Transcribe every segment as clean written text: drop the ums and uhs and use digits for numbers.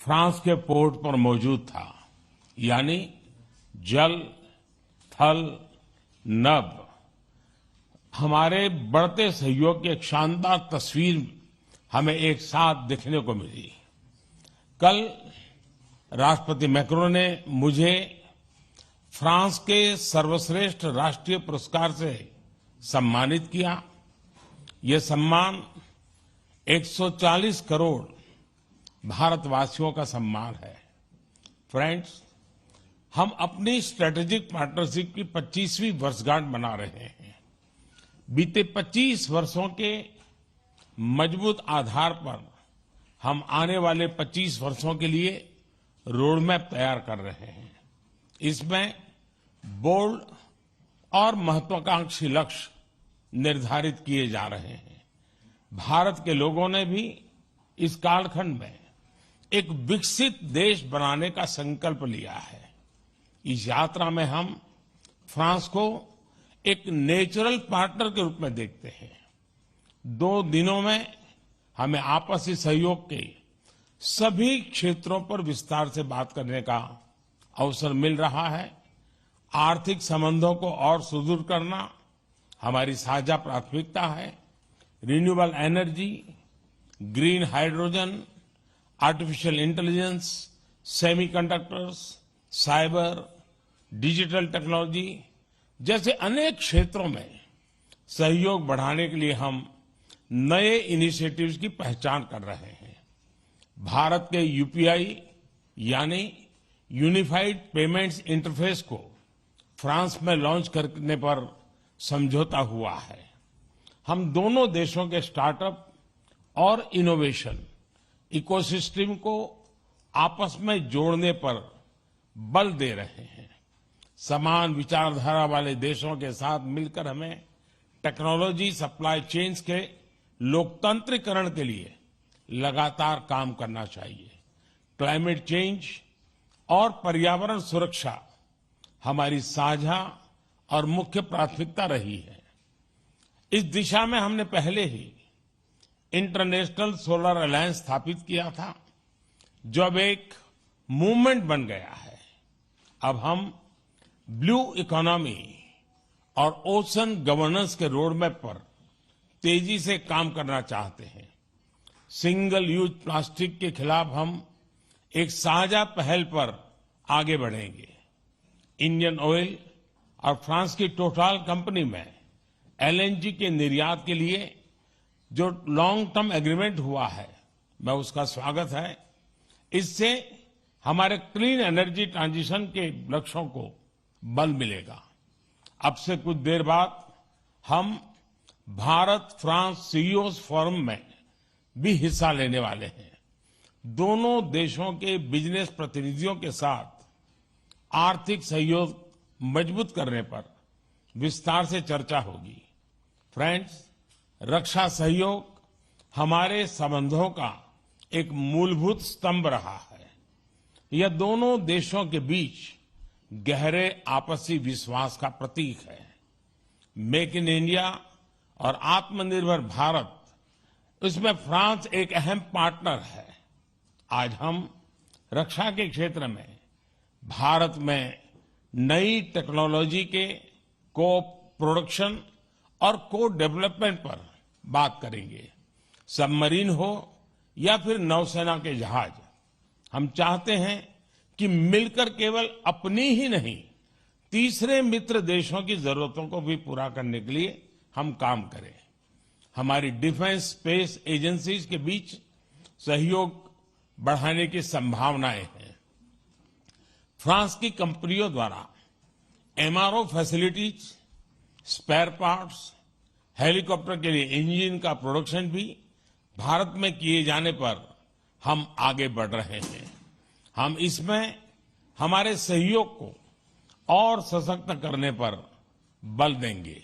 France के port पर मौजूद था, यानी जल, थल, नभ हमारे बढ़ते सहयोग की एक शानदार तस्वीर हमें एक साथ देखने को मिली। कल राष्ट्रपति मैक्रोन ने मुझे फ्रांस के सर्वश्रेष्ठ राष्ट्रीय पुरस्कार से सम्मानित किया। ये सम्मान 140 करोड़ भारतवासियों का सम्मान है। फ्रेंड्स, हम अपनी स्ट्रेटेजिक पार्टनरशिप की 25वीं वर्षगांठ मना रहे हैं। बीते 25 वर्षों के मजबूत आधार पर हम आने वाले 25 वर्षों के लिए रोड मैप तैयार कर रहे हैं। इसमें बोल्ड और महत्वाकांक्षी लक्ष्य निर्धारित किए जा रहे हैं। भारत के लोगों ने भी इस कालखंड में एक विकसित देश बनाने का संकल्प लिया है। इस यात्रा में हम फ्रांस को एक नेचुरल पार्टनर के रूप में देखते हैं। 2 दिनों में हमें आपसी सहयोग के सभी क्षेत्रों पर विस्तार से बात करने का अवसर मिल रहा है। आर्थिक संबंधों को और सुदृढ़ करना हमारी साझा प्राथमिकता है। Renewable energy, green hydrogen, artificial intelligence, semiconductors, cyber, digital technology जैसे अनेक क्षेत्रों में सहयोग बढ़ाने के लिए हम नए इनिशिएटिव्स की पहचान कर रहे हैं। भारत के यूपीआई यानी यूनिफाइड पेमेंट्स इंटरफेस को फ्रांस में लॉन्च करने पर समझौता हुआ है। हम दोनों देशों के स्टार्टअप और इनोवेशन इकोसिस्टम को आपस में जोड़ने पर बल दे रहे हैं। समान विचारधारा वाले देशों के साथ मिलकर हमें टेक्नोलॉजी सप्लाई चेन्स के लोकतंत्रीकरण के लिए लगातार काम करना चाहिए। क्लाइमेट चेंज और पर्यावरण सुरक्षा हमारी साझा और मुख्य प्राथमिकता रही है। इस दिशा में हमने पहले ही इंटरनेशनल सोलर अलायंस स्थापित किया था, जो अब एक मूवमेंट बन गया है। अब हम ब्लू इकोनॉमी और ओशन गवर्नेंस के रोडमैप पर तेजी से काम करना चाहते हैं। सिंगल यूज प्लास्टिक के खिलाफ हम एक साझा पहल पर आगे बढ़ेंगे। इंडियन ऑयल और फ्रांस की टोटल कंपनी में एलएनजी के निर्यात के लिए जो लॉन्ग टर्म एग्रीमेंट हुआ है, मैं उसका स्वागत है। इससे हमारे क्लीन एनर्जी ट्रांजिशन के लक्ष्यों को बल मिलेगा। अब से कुछ देर बाद हम भारत फ्रांस सीईओज फोरम में भी हिस्सा लेने वाले हैं। दोनों देशों के बिजनेस प्रतिनिधियों के साथ आर्थिक सहयोग मजबूत करने पर विस्तार से चर्चा होगी। फ्रेंड्स, रक्षा सहयोग हमारे संबंधों का एक मूलभूत स्तंभ रहा है। यह दोनों देशों के बीच गहरे आपसी विश्वास का प्रतीक है। मेक इन इंडिया और आत्मनिर्भर भारत, इसमें फ्रांस एक अहम पार्टनर है। आज हम रक्षा के क्षेत्र में भारत में नई टेक्नोलॉजी के को प्रोडक्शन और को डेवलपमेंट पर बात करेंगे। सबमरीन हो या फिर नौसेना के जहाज, हम चाहते हैं कि मिलकर केवल अपनी ही नहीं, तीसरे मित्र देशों की जरूरतों को भी पूरा करने के लिए हम काम करें। हमारी डिफेंस स्पेस एजेंसीज के बीच सहयोग बढ़ाने की संभावनाएं हैं। फ्रांस की कंपनियों द्वारा MRO facilities, spare parts, helicopter के लिए इंजन का प्रोडक्शन भी भारत में किए जाने पर हम आगे बढ़ रहे हैं। हम इसमें हमारे सहयोग को और सशक्त करने पर बल देंगे।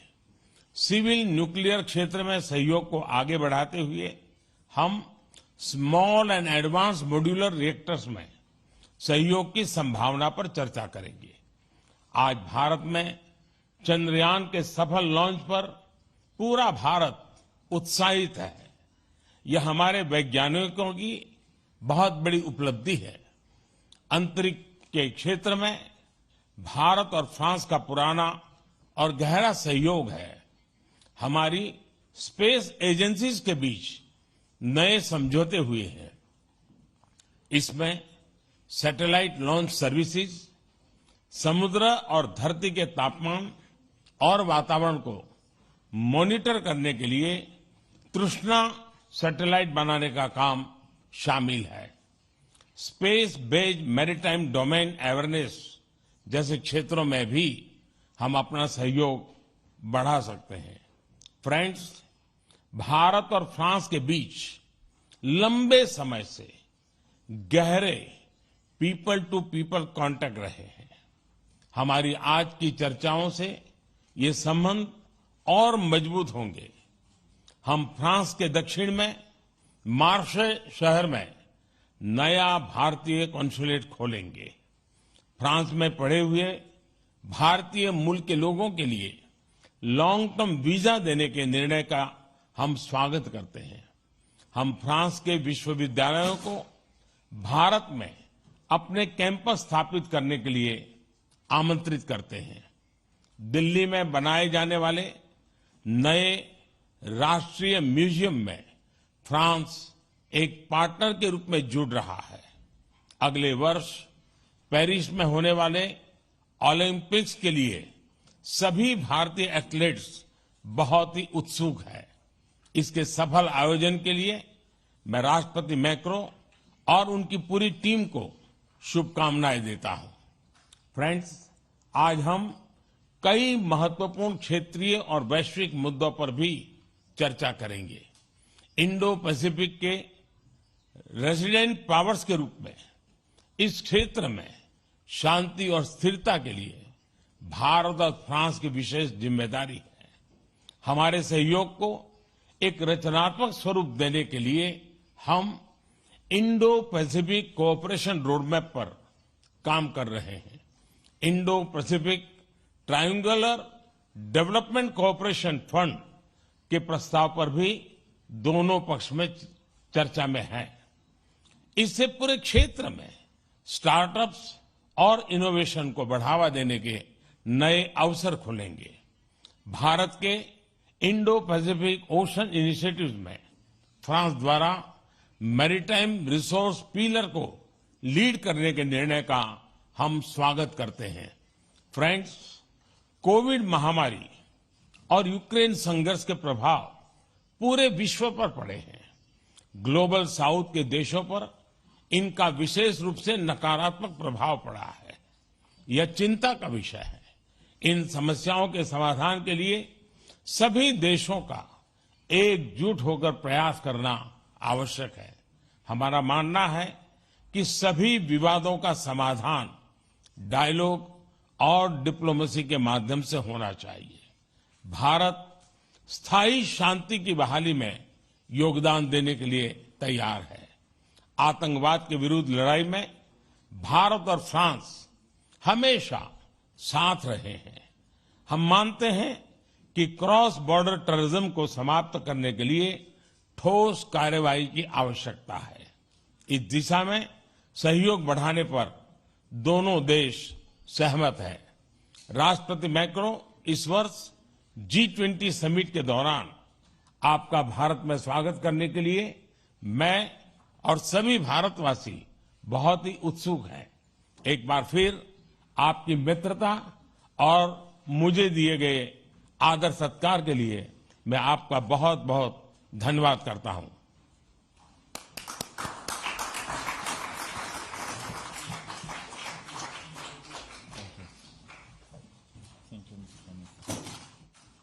सिविल न्यूक्लियर क्षेत्र में सहयोग को आगे बढ़ाते हुए हम small and advance modular reactors में सहयोग की संभावना पर चर्चा करेंगे। आज भारत में चंद्रयान के सफल लॉन्च पर पूरा भारत उत्साहित है। यह हमारे वैज्ञानिकों की बहुत बड़ी उपलब्धि है। अंतरिक्ष के क्षेत्र में भारत और फ्रांस का पुराना और गहरा सहयोग है। हमारी स्पेस एजेंसीज के बीच नए समझौते हुए हैं। इसमें सैटेलाइट लॉन्च सर्विसेज, समुद्र और धरती के तापमान और वातावरण को मॉनिटर करने के लिए तृष्णा सैटेलाइट बनाने का काम शामिल है। Space based maritime domain awareness जैसे क्षेत्रों में भी हम अपना सहयोग बढ़ा सकते हैं। फ्रेंड्स, भारत और फ्रांस के बीच लंबे समय से गहरे पीपल टू पीपल कांटेक्ट रहे हैं। हमारी आज की चर्चाओं से ये संबंध और मजबूत होंगे। हम फ्रांस के दक्षिण में मार्से शहर में नया भारतीय कॉन्सुलेट खोलेंगे। फ्रांस में पढ़े हुए भारतीय मूल के लोगों के लिए लॉन्ग टर्म वीजा देने के निर्णय का हम स्वागत करते हैं। हम फ्रांस के विश्वविद्यालयों को भारत में अपने कैंपस स्थापित करने के लिए आमंत्रित करते हैं। दिल्ली में बनाए जाने वाले नए राष्ट्रीय म्यूजियम में फ्रांस एक पार्टनर के रूप में जुड़ रहा है। अगले वर्ष पेरिस में होने वाले ओलंपिक्स के लिए सभी भारतीय एथलीट्स बहुत ही उत्सुक हैं। इसके सफल आयोजन के लिए मैं राष्ट्रपति मैक्रो और उनकी पूरी टीम को शुभकामनाएं देता हूं। फ्रेंड्स, आज हम कई महत्वपूर्ण क्षेत्रीय और वैश्विक मुद्दों पर भी चर्चा करेंगे। इंडो पैसिफिक के रेसिडेंट पावर्स के रूप में इस क्षेत्र में शांति और स्थिरता के लिए भारत और फ्रांस की विशेष जिम्मेदारी है। हमारे सहयोग को एक रचनात्मक स्वरूप देने के लिए हम इंडो पैसिफिक कोऑपरेशन रोडमैप पर काम कर रहे हैं। Indo Pacific triangular development cooperation fund के प्रस्ताव पर भी दोनों पक्ष में चर्चा में है। इससे पूरे क्षेत्र में स्टार्टअप्स और इनोवेशन को बढ़ावा देने के नए अवसर खुलेंगे। भारत के इंडो पैसिफिक ओशन इनिशिएटिव्स में फ्रांस द्वारा मैरीटाइम रिसोर्स पिलर को लीड करने के निर्णय का हम स्वागत करते हैं। फ्रेंड्स, कोविड महामारी और यूक्रेन संघर्ष के प्रभाव पूरे विश्व पर पड़े हैं। ग्लोबल साउथ के देशों पर इनका विशेष रूप से नकारात्मक प्रभाव पड़ा है। यह चिंता का विषय है। इन समस्याओं के समाधान के लिए सभी देशों का एकजुट होकर प्रयास करना आवश्यक है। हमारा मानना है कि सभी विवादों का समाधान डायलॉग और डिप्लोमेसी के माध्यम से होना चाहिए। भारत स्थायी शांति की बहाली में योगदान देने के लिए तैयार है। आतंकवाद के विरुद्ध लड़ाई में भारत और फ्रांस हमेशा साथ रहे हैं। हम मानते हैं कि क्रॉस बॉर्डर टेररिज्म को समाप्त करने के लिए ठोस कार्रवाई की आवश्यकता है। इस दिशा में सहयोग बढ़ाने पर दोनों देश सहमत हैं। राष्ट्रपति मैक्रो इस वर्ष G20 समिट के दौरान आपका भारत में स्वागत करने के लिए मैं और सभी भारतवासी बहुत ही उत्सुक हैं। एक बार फिर आपकी मित्रता और मुझे दिए गए आदर सत्कार के लिए मैं आपका बहुत बहुत धन्यवाद करता हूं।